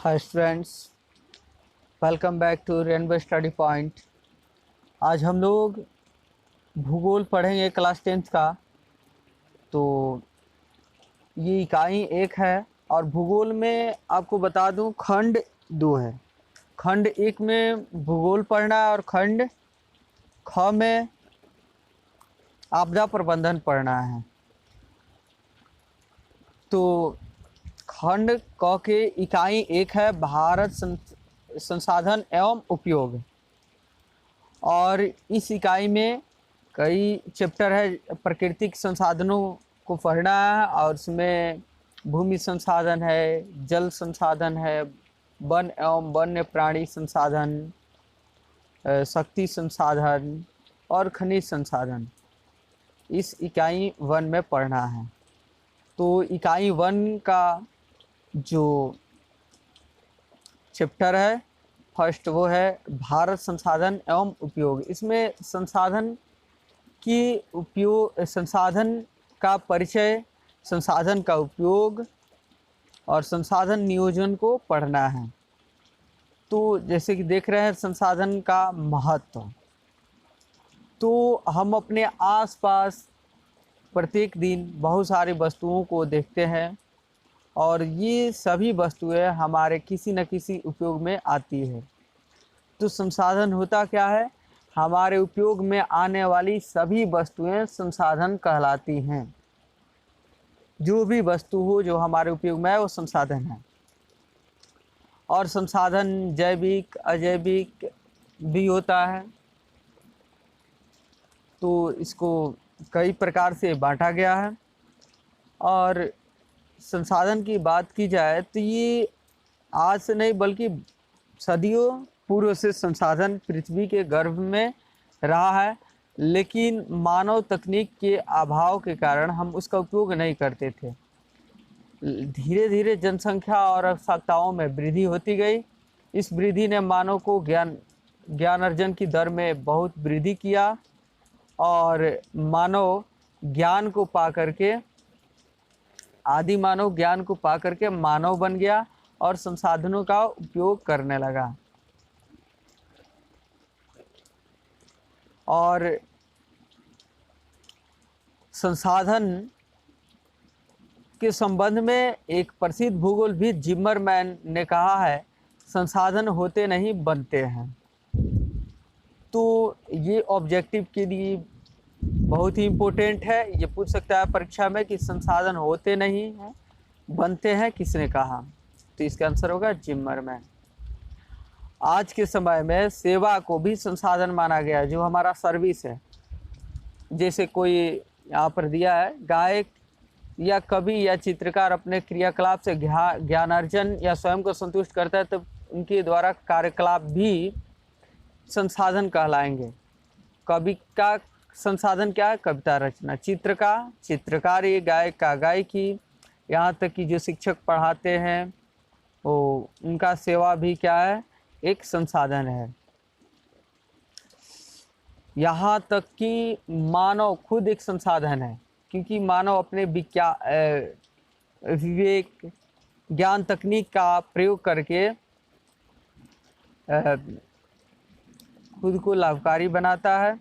Hi students, welcome back to rainbow study point. आज हम लोग भूगोल पढ़ेंगे क्लास 10th का। तो ये इकाई 1 है और भूगोल में आपको बता दूं खंड 2 है। खंड 1 में भूगोल पढ़ना है और खंड ख में आपदा प्रबंधन पढ़ना है। तो खंड क के इकाई 1 है भारत संसाधन एवं उपयोग, और इस इकाई में कई चैप्टर है। प्राकृतिक संसाधनों को पढ़ना है और उसमें भूमि संसाधन है, जल संसाधन है, वन एवं वन्य प्राणी संसाधन, शक्ति संसाधन और खनिज संसाधन इस इकाई 1 में पढ़ना है। तो इकाई 1 का जो चैप्टर है फर्स्ट वो है भारत संसाधन एवं उपयोग। इसमें संसाधन की उपयोग, संसाधन का परिचय, संसाधन का उपयोग और संसाधन नियोजन को पढ़ना है। तो जैसे कि देख रहे हैं संसाधन का महत्व, तो हम अपने आसपास प्रत्येक दिन बहुत सारी वस्तुओं को देखते हैं और ये सभी वस्तुएं हमारे किसी न किसी उपयोग में आती है। तो संसाधन होता क्या है? हमारे उपयोग में आने वाली सभी वस्तुएं संसाधन कहलाती हैं। जो भी वस्तु हो जो हमारे उपयोग में है वो संसाधन है। और संसाधन जैविक अजैविक भी होता है। तो इसको कई प्रकार से बांटा गया है। और संसाधन की बात की जाए तो ये आज से नहीं बल्कि सदियों पूर्व से संसाधन पृथ्वी के गर्भ में रहा है, लेकिन मानव तकनीक के अभाव के कारण हम उसका उपयोग नहीं करते थे। धीरे धीरे जनसंख्या और आवश्यकताओं में वृद्धि होती गई। इस वृद्धि ने मानव को ज्ञान अर्जन की दर में बहुत वृद्धि किया और मानव ज्ञान को पा करके, आदि मानव ज्ञान को पा करके मानव बन गया और संसाधनों का उपयोग करने लगा। और संसाधन के संबंध में एक प्रसिद्ध भूगोलविद जिमरमैन ने कहा है, संसाधन होते नहीं बनते हैं। तो ये ऑब्जेक्टिव के लिए बहुत ही इम्पोर्टेंट है। ये पूछ सकता है परीक्षा में कि संसाधन होते नहीं हैं बनते हैं, किसने कहा? तो इसका आंसर होगा जिमरमैन। आज के समय में सेवा को भी संसाधन माना गया है, जो हमारा सर्विस है। जैसे कोई यहाँ पर दिया है, गायक या कवि या चित्रकार अपने क्रियाकलाप से ज्ञानार्जन या स्वयं को संतुष्ट करता है, तो उनके द्वारा कार्यकलाप भी संसाधन कहलाएंगे। कवि का संसाधन क्या है? कविता रचना। चित्रकारी, गायक का गायकी, यहाँ तक कि जो शिक्षक पढ़ाते हैं वो उनका सेवा भी क्या है? एक संसाधन है। यहाँ तक कि मानव खुद एक संसाधन है, क्योंकि मानव अपने विवेक ज्ञान तकनीक का प्रयोग करके खुद को लाभकारी बनाता है।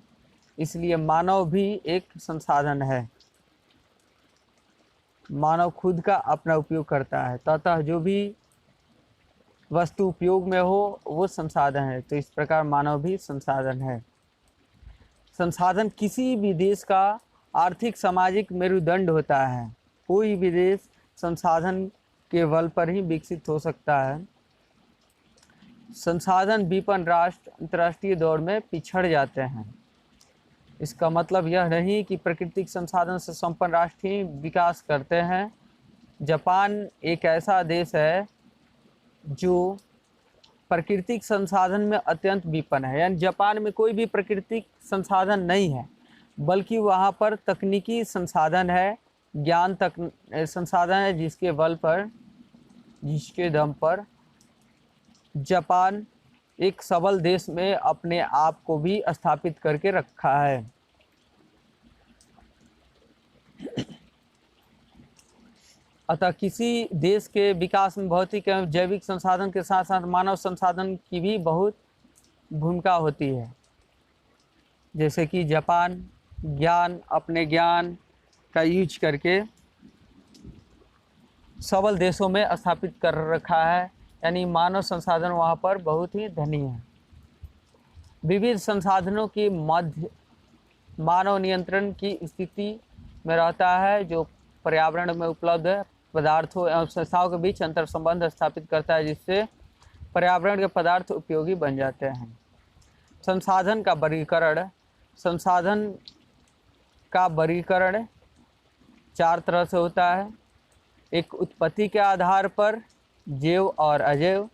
इसलिए मानव भी एक संसाधन है। मानव खुद का अपना उपयोग करता है, तथा जो भी वस्तु उपयोग में हो वो संसाधन है। तो इस प्रकार मानव भी संसाधन है। संसाधन किसी भी देश का आर्थिक सामाजिक मेरुदंड होता है। कोई भी देश संसाधन के बल पर ही विकसित हो सकता है। संसाधन विपन्न राष्ट्र अंतर्राष्ट्रीय दौड़ में पिछड़ जाते हैं। इसका मतलब यह नहीं कि प्राकृतिक संसाधन से संपन्न राष्ट्र ही विकास करते हैं। जापान एक ऐसा देश है जो प्राकृतिक संसाधन में अत्यंत विपन्न है। यानी जापान में कोई भी प्राकृतिक संसाधन नहीं है, बल्कि वहाँ पर तकनीकी संसाधन है, ज्ञान संसाधन है, जिसके बल पर, जिसके दम पर जापान एक सबल देश में अपने आप को भी स्थापित करके रखा है। अतः किसी देश के विकास में भौतिक एवं जैविक संसाधन के साथ साथ मानव संसाधन की भी बहुत भूमिका होती है। जैसे कि जापान अपने ज्ञान का यूज करके सबल देशों में स्थापित कर रखा है, यानी मानव संसाधन वहाँ पर बहुत ही धनी है। विविध संसाधनों की मध्य मानव नियंत्रण की स्थिति में रहता है, जो पर्यावरण में उपलब्ध पदार्थों एवं संस्थाओं के बीच अंतर संबंध स्थापित करता है, जिससे पर्यावरण के पदार्थ उपयोगी बन जाते हैं। संसाधन का वर्गीकरण 4 तरह से होता है। एक उत्पत्ति के आधार पर जैव और अजैव,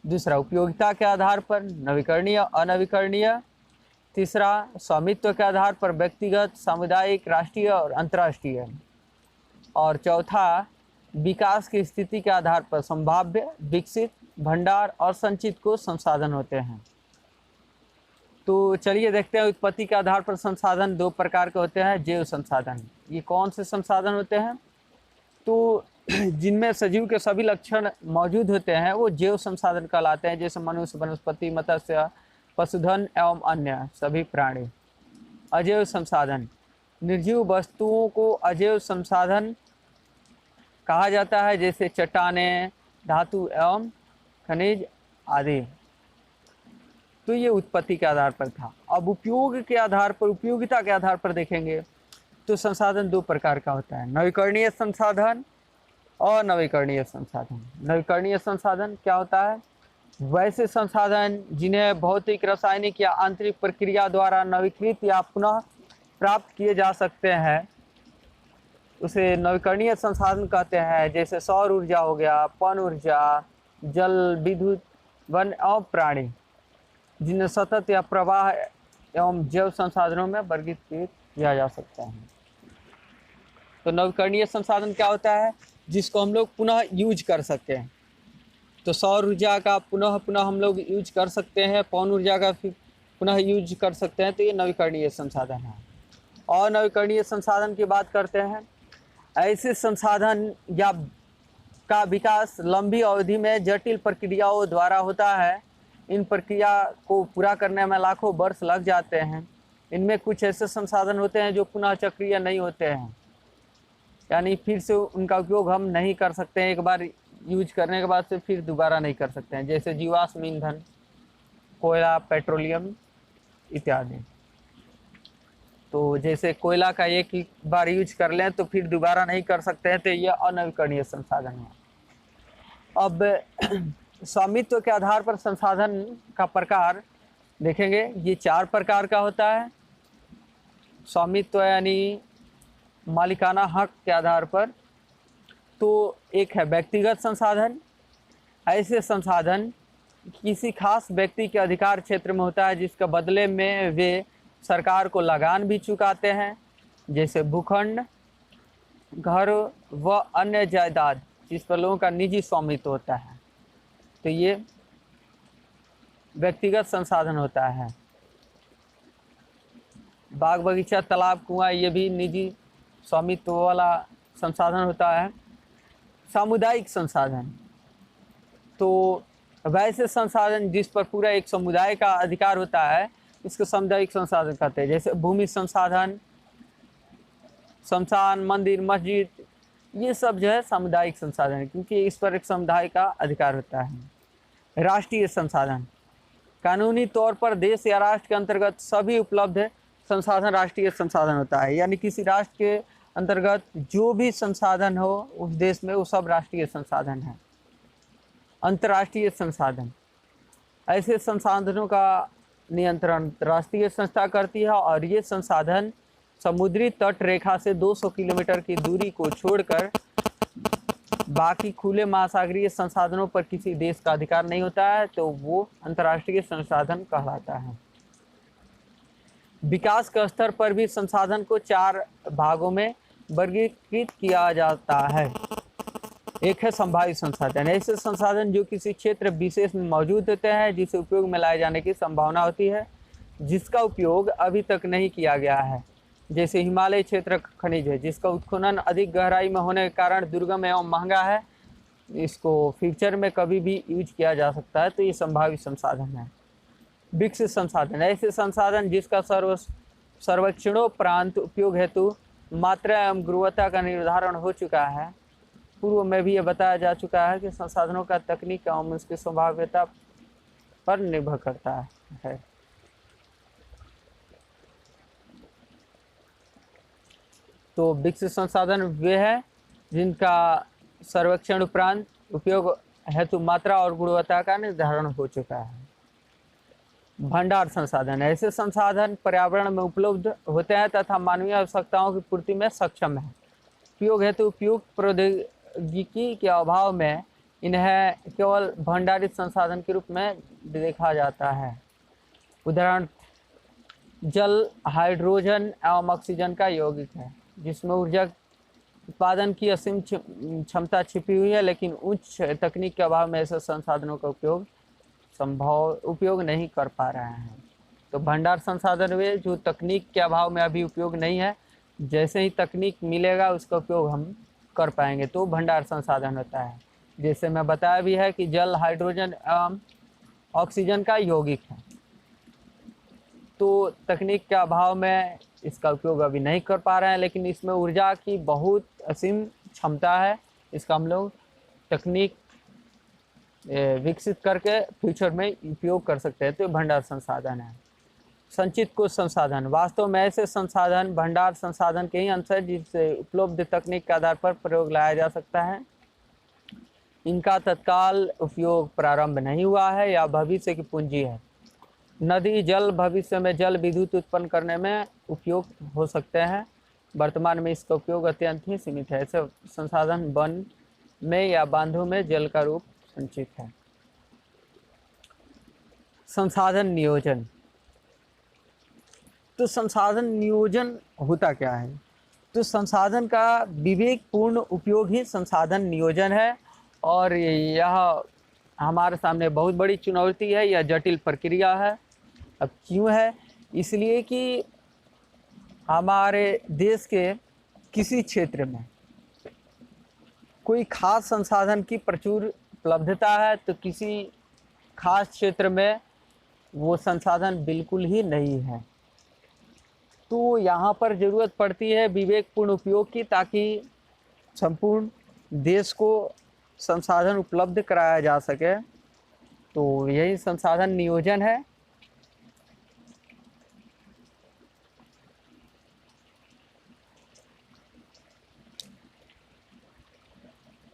दूसरा उपयोगिता के आधार पर नवीकरणीय अनवीकरणीय, तीसरा स्वामित्व के आधार पर व्यक्तिगत सामुदायिक राष्ट्रीय और अंतर्राष्ट्रीय, और चौथा विकास की स्थिति के आधार पर संभाव्य विकसित भंडार और संचित को संसाधन होते हैं। तो चलिए देखते हैं उत्पत्ति के आधार पर संसाधन 2 प्रकार के होते हैं। जैव संसाधन, ये कौन से संसाधन होते हैं? तो जिनमें सजीव के सभी लक्षण मौजूद होते हैं वो जैव संसाधन कहलाते हैं, जैसे मनुष्य, वनस्पति, मत्स्य, पशुधन एवं अन्य सभी प्राणी। अजैव संसाधन, निर्जीव वस्तुओं को अजैव संसाधन कहा जाता है, जैसे चट्टानें, धातु एवं खनिज आदि। तो ये उत्पत्ति के आधार पर था। अब उपयोगिता के आधार पर देखेंगे तो संसाधन 2 प्रकार का होता है, नवीकरणीय संसाधन और नवीकरणीय संसाधन। नवीकरणीय संसाधन क्या होता है? वैसे संसाधन जिन्हें भौतिक, रासायनिक या आंतरिक प्रक्रिया द्वारा नवीकृत या पुनः प्राप्त किए जा सकते हैं, उसे नवीकरणीय संसाधन कहते हैं। जैसे सौर ऊर्जा हो गया, पवन ऊर्जा, जल, विद्युत, वन एवं प्राणी, जिन्हें सतत या प्रवाह एवं जैव संसाधनों में वर्गीकृत किया जा सकता है। तो नवीकरणीय संसाधन क्या होता है? जिसको हम लोग पुनः यूज कर सकते हैं। तो सौर ऊर्जा का पुनः हम लोग यूज कर सकते हैं, पवन ऊर्जा का फिर पुनः यूज कर सकते हैं, तो ये नवीकरणीय संसाधन है। और नवीकरणीय संसाधन की बात करते हैं, ऐसे संसाधन या का विकास लंबी अवधि में जटिल प्रक्रियाओं द्वारा होता है। इन प्रक्रिया को पूरा करने में लाखों वर्ष लग जाते हैं। इनमें कुछ ऐसे संसाधन होते हैं जो पुनः चक्रीय नहीं होते हैं, यानी फिर से उनका उपयोग हम नहीं कर सकते हैं, एक बार यूज करने के बाद से फिर दोबारा नहीं कर सकते हैं, जैसे जीवाश्म ईंधन, कोयला, पेट्रोलियम इत्यादि। तो जैसे कोयला का एक बार यूज कर लें तो फिर दोबारा नहीं कर सकते हैं, तो यह अनवीकरणीय संसाधन है। अब स्वामित्व के आधार पर संसाधन का प्रकार देखेंगे, ये 4 प्रकार का होता है। स्वामित्व यानी मालिकाना हक के आधार पर। तो एक है व्यक्तिगत संसाधन, ऐसे संसाधन किसी खास व्यक्ति के अधिकार क्षेत्र में होता है, जिसके बदले में वे सरकार को लगान भी चुकाते हैं, जैसे भूखंड, घर व अन्य जायदाद जिस पर लोगों का निजी स्वामित्व होता है। तो ये व्यक्तिगत संसाधन होता है। बाग बगीचा, तालाब, कुआं, ये भी निजी स्वामित्व वाला संसाधन होता है। सामुदायिक संसाधन, तो वैसे संसाधन जिस पर पूरा एक समुदाय का अधिकार होता है, इसको सामुदायिक संसाधन कहते हैं। जैसे भूमि संसाधन, शमशान, मंदिर, मस्जिद, ये सब जो है सामुदायिक संसाधन है, क्योंकि इस पर एक समुदाय का अधिकार होता है। राष्ट्रीय संसाधन, कानूनी तौर पर देश या राष्ट्र के अंतर्गत सभी उपलब्ध संसाधन राष्ट्रीय संसाधन होता है, यानी किसी राष्ट्र के अंतर्गत जो भी संसाधन हो उस देश में, वो सब राष्ट्रीय संसाधन है। अंतर्राष्ट्रीय संसाधन, ऐसे संसाधनों का नियंत्रण राष्ट्रीय संस्था करती है, और ये संसाधन समुद्री तट रेखा से 200 किलोमीटर की दूरी को छोड़कर बाकी खुले महासागरीय संसाधनों पर किसी देश का अधिकार नहीं होता है, तो वो अंतर्राष्ट्रीय संसाधन कहलाता है। विकास के स्तर पर भी संसाधन को 4 भागों में वर्गीकृत किया जाता है। एक है संभावित संसाधन, ऐसे संसाधन जो किसी क्षेत्र विशेष में मौजूद होते हैं, जिसे उपयोग में लाए जाने की संभावना होती है, जिसका उपयोग अभी तक नहीं किया गया है, जैसे हिमालय क्षेत्र खनिज है जिसका उत्खनन अधिक गहराई में होने के कारण दुर्गम एवं महंगा है, इसको फ्यूचर में कभी भी यूज किया जा सकता है, तो ये संभावित संसाधन है। विकसित संसाधन ऐसे संसाधन जिसका सर्वेक्षणोपरांत उपयोग हेतु मात्रा एवं गुणवत्ता का निर्धारण हो चुका है। पूर्व में भी ये बताया जा चुका है कि संसाधनों का तकनीक एवं उसकी संभाव्यता पर निर्भर करता है। तो विकसित संसाधन वे हैं जिनका सर्वेक्षण उपरांत उपयोग हेतु मात्रा और गुणवत्ता का निर्धारण हो चुका है। भंडार संसाधन ऐसे संसाधन पर्यावरण में उपलब्ध होते हैं तथा मानवीय आवश्यकताओं की पूर्ति में सक्षम है। उपयोग हेतु उपयुक्त प्रौद्योगिकी के अभाव में इन्हें केवल भंडारित संसाधन के रूप में देखा जाता है। उदाहरण जल हाइड्रोजन एवं ऑक्सीजन का यौगिक है जिसमें ऊर्जा उत्पादन की असीम क्षमता छिपी हुई है, लेकिन उच्च तकनीक के अभाव में ऐसे संसाधनों का उपयोग नहीं कर पा रहे हैं। तो भंडार संसाधन वे जो तकनीक के अभाव में अभी उपयोग नहीं है, जैसे ही तकनीक मिलेगा उसका उपयोग हम कर पाएंगे, तो भंडार संसाधन होता है। जैसे मैं बताया भी है कि जल हाइड्रोजन एवं ऑक्सीजन का यौगिक है, तो तकनीक के अभाव में इसका उपयोग अभी नहीं कर पा रहे हैं, लेकिन इसमें ऊर्जा की बहुत असीम क्षमता है। इसका हम लोग तकनीक विकसित करके फ्यूचर में उपयोग कर सकते हैं, तो भंडार संसाधन है। संचित कुछ संसाधन वास्तव में ऐसे संसाधन भंडार संसाधन के ही अंश है जिससे उपलब्ध तकनीक के आधार पर प्रयोग लाया जा सकता है। इनका तत्काल उपयोग प्रारंभ नहीं हुआ है या भविष्य की पूंजी है। नदी जल भविष्य में जल विद्युत उत्पन्न करने में उपयोग हो सकते हैं, वर्तमान में इसका उपयोग अत्यंत ही सीमित है। ऐसे संसाधन वन में या बांधों में जल का रूप संचित है। संसाधन नियोजन, तो संसाधन नियोजन होता क्या है? तो संसाधन का विवेकपूर्ण उपयोग ही संसाधन नियोजन है, और यह हमारे सामने बहुत बड़ी चुनौती है, यह जटिल प्रक्रिया है। अब क्यों है? इसलिए कि हमारे देश के किसी क्षेत्र में कोई खास संसाधन की प्रचुर उपलब्धता है, तो किसी खास क्षेत्र में वो संसाधन बिल्कुल ही नहीं है। तो यहाँ पर ज़रूरत पड़ती है विवेकपूर्ण उपयोग की, ताकि संपूर्ण देश को संसाधन उपलब्ध कराया जा सके। तो यही संसाधन नियोजन है।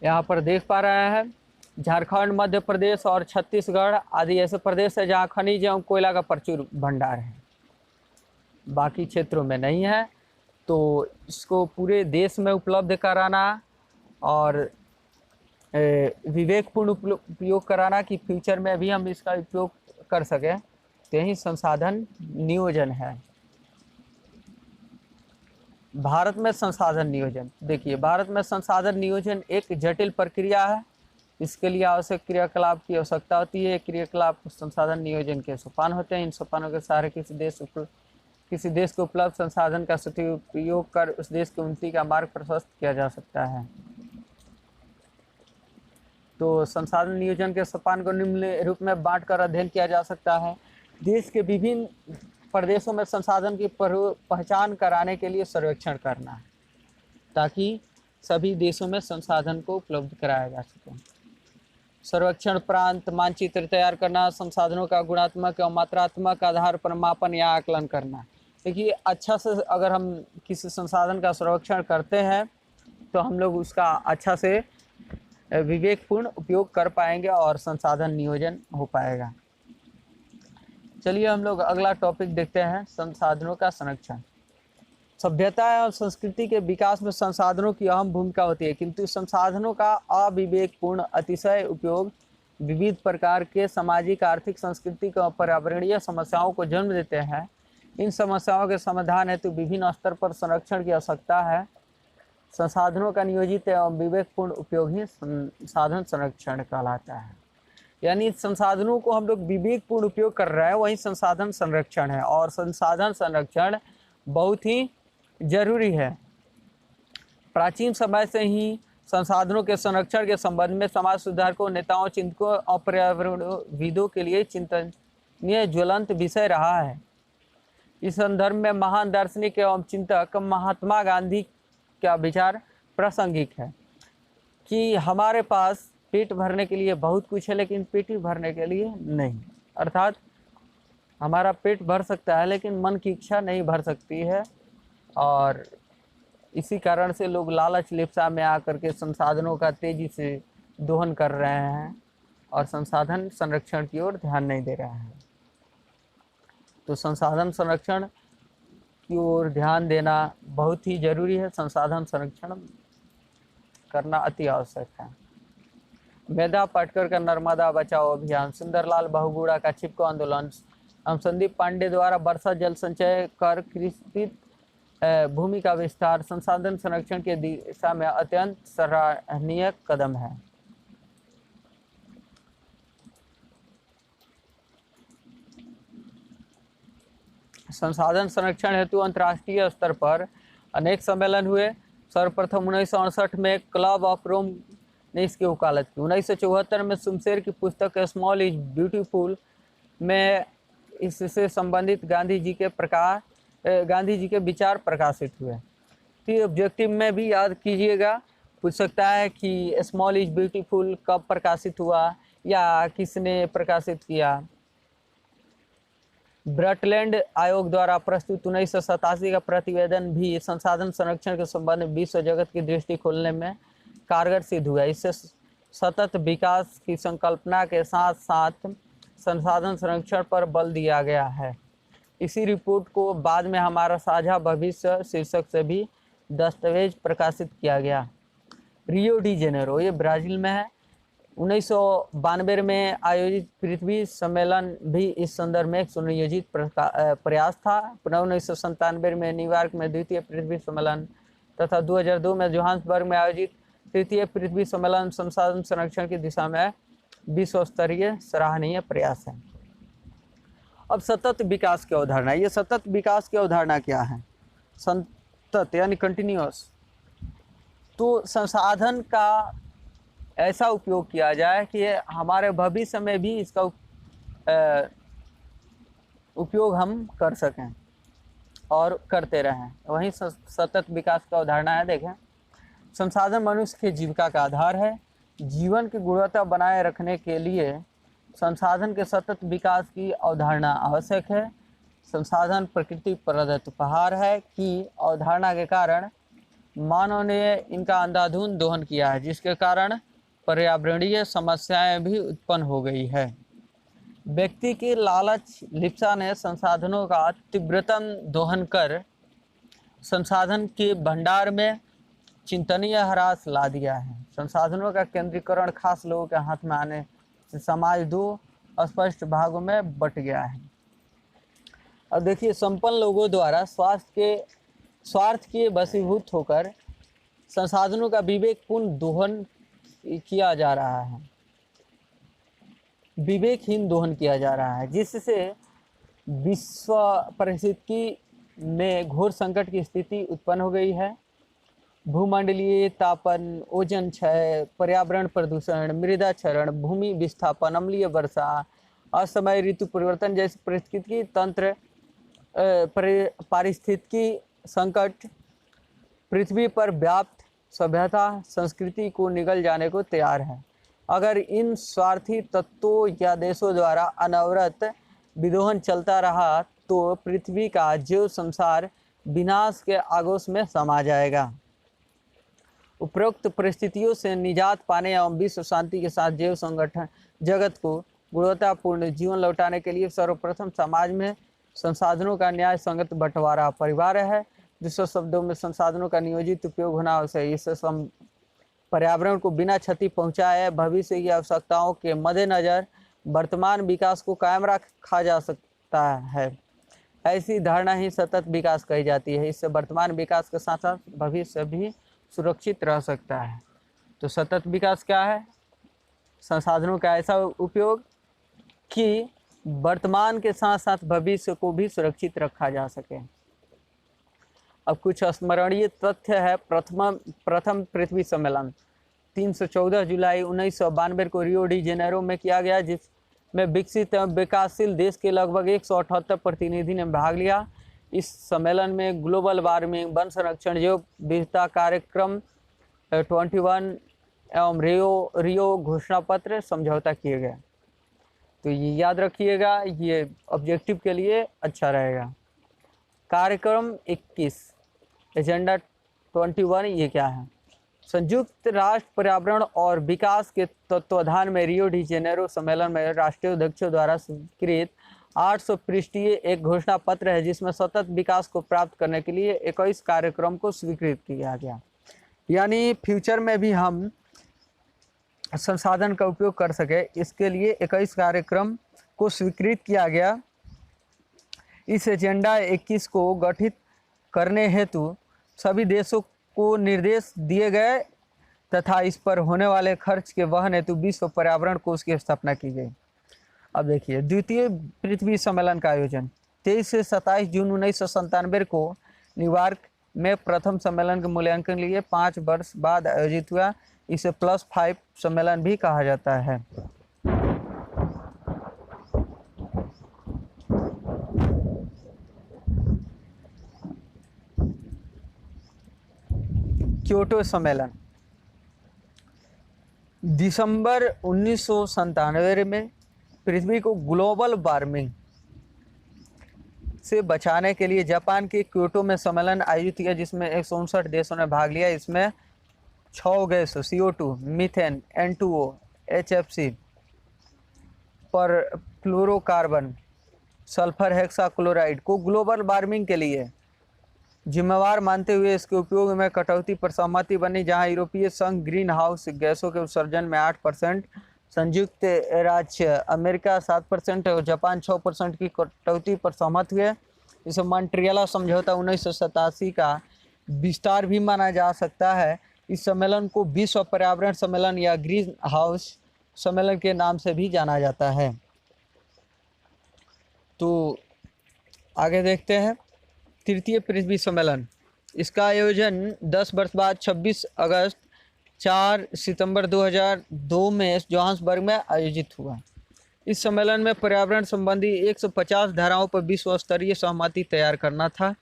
यहाँ पर देख पा रहे हैं झारखंड, मध्य प्रदेश और छत्तीसगढ़ आदि ऐसे प्रदेश है जहाँ खनिज एवं कोयला का प्रचुर भंडार है, बाकी क्षेत्रों में नहीं है। तो इसको पूरे देश में उपलब्ध कराना और विवेकपूर्ण उपयोग कराना कि फ्यूचर में भी हम इसका उपयोग कर सकें, तो यही संसाधन नियोजन है। भारत में संसाधन नियोजन, देखिए भारत में संसाधन नियोजन एक जटिल प्रक्रिया है। इसके लिए आवश्यक क्रियाकलाप की आवश्यकता होती है। क्रियाकलाप संसाधन नियोजन के सोपान होते हैं। इन सोपानों के सहारे किसी देश को उपलब्ध संसाधन का सही उपयोग कर उस देश की उन्नति का मार्ग प्रशस्त किया जा सकता है। तो संसाधन नियोजन के सोपान को निम्न रूप में बांटकर अध्ययन किया जा सकता है। देश के विभिन्न प्रदेशों में संसाधन की पहचान कराने के लिए सर्वेक्षण करना है, ताकि सभी देशों में संसाधन को उपलब्ध कराया जा सके। सर्वेक्षण प्रांत मानचित्र तैयार करना, संसाधनों का गुणात्मक और मात्रात्मक आधार पर मापन या आकलन करना। देखिए अच्छा से अगर हम किसी संसाधन का सर्वेक्षण करते हैं तो हम लोग उसका अच्छा से विवेकपूर्ण उपयोग कर पाएंगे और संसाधन नियोजन हो पाएगा। चलिए हम लोग अगला टॉपिक देखते हैं, संसाधनों का संरक्षण। सभ्यता और संस्कृति के विकास में संसाधनों की अहम भूमिका होती है, किंतु संसाधनों का अविवेकपूर्ण अतिशय उपयोग विविध प्रकार के सामाजिक, आर्थिक, सांस्कृतिक और पर्यावरणीय समस्याओं को जन्म देते हैं। इन समस्याओं के समाधान हेतु विभिन्न स्तर पर संरक्षण की आवश्यकता है। संसाधनों का नियोजित एवं विवेकपूर्ण उपयोग ही संसाधन संरक्षण कहलाता है। यानी संसाधनों को हम लोग विवेकपूर्ण उपयोग कर रहे हैं, वही संसाधन संरक्षण है। और संसाधन संरक्षण बहुत ही जरूरी है। प्राचीन समय से ही संसाधनों के संरक्षण के संबंध में समाज सुधारकों, नेताओं, चिंतकों और पर्यावरणविदों के लिए चिंतनीय ज्वलंत विषय रहा है। इस संदर्भ में महान दार्शनिक एवं चिंतक महात्मा गांधी का विचार प्रासंगिक है कि हमारे पास पेट भरने के लिए बहुत कुछ है, लेकिन पेट भरने के लिए नहीं। अर्थात हमारा पेट भर सकता है लेकिन मन की इच्छा नहीं भर सकती है, और इसी कारण से लोग लालच लिप्सा में आकर के संसाधनों का तेजी से दोहन कर रहे हैं और संसाधन संरक्षण की ओर ध्यान नहीं दे रहे हैं। तो संसाधन संरक्षण की ओर ध्यान देना बहुत ही जरूरी है। संसाधन संरक्षण करना अति आवश्यक है। मेधा पाटकर का नर्मदा बचाओ अभियान, सुंदरलाल बहुगुणा का चिपको आंदोलन एवं संदीप पांडे द्वारा वर्षा जल संचय कर कृषि भूमि का विस्तार संसाधन संरक्षण के दिशा में अत्यंत सराहनीय कदम है। संसाधन संरक्षण हेतु अंतर्राष्ट्रीय स्तर पर अनेक सम्मेलन हुए। सर्वप्रथम 1968 में क्लब ऑफ रोम ने इसकी वकालत की। 1974 में सुमशेर की पुस्तक स्मॉल इज ब्यूटीफुल में इससे संबंधित गांधी जी के विचार प्रकाशित हुए। तो ऑब्जेक्टिव में भी याद कीजिएगा, पूछ सकता है कि स्मॉल इज ब्यूटीफुल कब प्रकाशित हुआ या किसने प्रकाशित किया। ब्रटलैंड आयोग द्वारा प्रस्तुत 1987 का प्रतिवेदन भी संसाधन संरक्षण के संबंध में विश्व जगत की दृष्टि खोलने में कारगर सिद्ध हुआ। इससे सतत विकास की संकल्पना के साथ साथ संसाधन संरक्षण पर बल दिया गया है। इसी रिपोर्ट को बाद में हमारा साझा भविष्य शीर्षक से भी दस्तावेज प्रकाशित किया गया। रियो डी जेनेरो, ये ब्राजील में है। 1992 में आयोजित पृथ्वी सम्मेलन भी इस संदर्भ में एक सुनियोजित प्रयास था। पुनः 1997 में न्यूयॉर्क में द्वितीय पृथ्वी सम्मेलन तथा 2002 में जोहान्सबर्ग में आयोजित तृतीय पृथ्वी सम्मेलन संसाधन संरक्षण की दिशा में विश्व स्तरीय सराहनीय प्रयास है। अब सतत विकास की अवधारणा, ये सतत विकास की अवधारणा क्या है? सतत यानी कंटिन्यूअस। तो संसाधन का ऐसा उपयोग किया जाए कि हमारे भविष्य में भी इसका उपयोग हम कर सकें और करते रहें। वहीं सतत विकास का अवधारणा है। देखें, संसाधन मनुष्य की जीविका का आधार है। जीवन की गुणवत्ता बनाए रखने के लिए संसाधन के सतत विकास की अवधारणा आवश्यक है। संसाधन प्रकृति प्रदत्त उपहार है कि अवधारणा के कारण मानव ने इनका अंधाधुंध दोहन किया है, जिसके कारण पर्यावरणीय समस्याएं भी उत्पन्न हो गई है। व्यक्ति की लालच लिप्सा ने संसाधनों का तीव्रतम दोहन कर संसाधन के भंडार में चिंतनीय ह्रास ला दिया है। संसाधनों का केंद्रीकरण खास लोगों के हाथ में आने से समाज दो अस्पष्ट भागों में बट गया है। अब देखिए, संपन्न लोगों द्वारा स्वार्थ के वशीभूत होकर संसाधनों का विवेकपूर्ण दोहन किया जा रहा है, विवेकहीन दोहन किया जा रहा है, जिससे विश्व परिस्थिति में घोर संकट की स्थिति उत्पन्न हो गई है। भूमंडलीय तापन, ओजोन क्षय, पर्यावरण प्रदूषण, मृदा क्षरण, भूमि विस्थापन, अम्लीय वर्षा, असमय ऋतु परिवर्तन जैसे पारिस्थितिकी तंत्र पारिस्थितिकी संकट पृथ्वी पर व्याप्त सभ्यता संस्कृति को निगल जाने को तैयार है। अगर इन स्वार्थी तत्वों या देशों द्वारा अनवरत विदोहन चलता रहा तो पृथ्वी का जीव संसार विनाश के आगोश में समा जाएगा। उपरोक्त परिस्थितियों से निजात पाने एवं विश्व शांति के साथ जीव संगठन जगत को गुणवत्तापूर्ण जीवन लौटाने के लिए सर्वप्रथम समाज में संसाधनों का न्याय संगत बंटवारा परिवार है। दूसरे शब्दों में संसाधनों का नियोजित उपयोग होना आवश्यक है। इससे पर्यावरण को बिना क्षति पहुंचाए भविष्य की आवश्यकताओं के मद्देनजर वर्तमान विकास को कायम रखा जा सकता है। ऐसी धारणा ही सतत विकास कही जाती है। इससे वर्तमान विकास के साथ साथ भविष्य भी सुरक्षित रह सकता है। तो सतत विकास क्या है? संसाधनों का ऐसा उपयोग कि वर्तमान के साथ साथ भविष्य को भी सुरक्षित रखा जा सके। अब कुछ स्मरणीय तथ्य है। प्रथम पृथ्वी सम्मेलन 314 जुलाई 1992 को रियो डी जेनेरो में किया गया, जिसमें विकसित एवं विकासशील देश के लगभग 178 प्रतिनिधि ने भाग लिया। इस सम्मेलन में ग्लोबल वार्मिंग, वन संरक्षण, जैव विविधता कार्यक्रम 21 एवं रियो घोषणा पत्र समझौता किए गए। तो ये याद रखिएगा, ये ऑब्जेक्टिव के लिए अच्छा रहेगा। कार्यक्रम 21, एजेंडा 21 ये क्या है? संयुक्त राष्ट्र पर्यावरण और विकास के तत्वाधान में रियो डी जेनेरो सम्मेलन में राष्ट्रीय अध्यक्षों द्वारा स्वीकृत 800 पृष्ठीय एक घोषणा पत्र है, जिसमें सतत विकास को प्राप्त करने के लिए 21 कार्यक्रम को स्वीकृत किया गया। यानी फ्यूचर में भी हम संसाधन का उपयोग कर सके, इसके लिए 21 कार्यक्रम को स्वीकृत किया गया। इस एजेंडा 21 को गठित करने हेतु सभी देशों को निर्देश दिए गए तथा इस पर होने वाले खर्च के वहन हेतु विश्व पर्यावरण कोष की स्थापना की गई। अब देखिए, द्वितीय पृथ्वी सम्मेलन का आयोजन 23 से 27 जून 1997 को न्यूयॉर्क में प्रथम सम्मेलन के मूल्यांकन के लिए 5 वर्ष बाद आयोजित हुआ। इसे +5 सम्मेलन भी कहा जाता है। क्योटो सम्मेलन दिसंबर 1997 में पृथ्वी को ग्लोबल वार्मिंग से बचाने के लिए जापान के क्योटो में सम्मेलन आयोजित किया, जिसमें 159 देशों ने भाग लिया। इसमें 6 गैसों CO2, मीथेन, N2O, HFC, पर फ्लोरोकार्बन, सल्फर हेक्साक्लोराइड को ग्लोबल वार्मिंग के लिए जिम्मेवार मानते हुए इसके उपयोग में कटौती पर सहमति बनी, जहां यूरोपीय संघ ग्रीन हाउस गैसों के उत्सर्जन में 8%, संयुक्त राज्य अमेरिका 7% और जापान 6% की कटौती पर सहमत हुए। इसे मॉन्ट्रियल समझौता 1987 का विस्तार भी माना जा सकता है। इस सम्मेलन को विश्व पर्यावरण सम्मेलन या ग्रीन हाउस सम्मेलन के नाम से भी जाना जाता है। तो आगे देखते हैं तृतीय पृथ्वी सम्मेलन। इसका आयोजन 10 वर्ष बाद 26 अगस्त 4 सितंबर 2002 में जोहान्सबर्ग में आयोजित हुआ। इस सम्मेलन में पर्यावरण संबंधी 150 धाराओं पर विश्व स्तरीय सहमति तैयार करना था,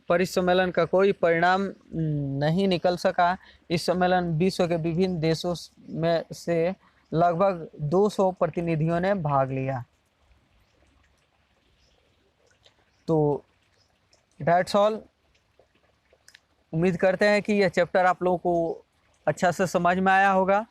पर इस सम्मेलन का कोई परिणाम नहीं निकल सका। इस सम्मेलन विश्व के विभिन्न देशों में से लगभग 200 प्रतिनिधियों ने भाग लिया। तो डैट्स ऑल। उम्मीद करते हैं कि यह चैप्टर आप लोगों को अच्छा से समझ में आया होगा।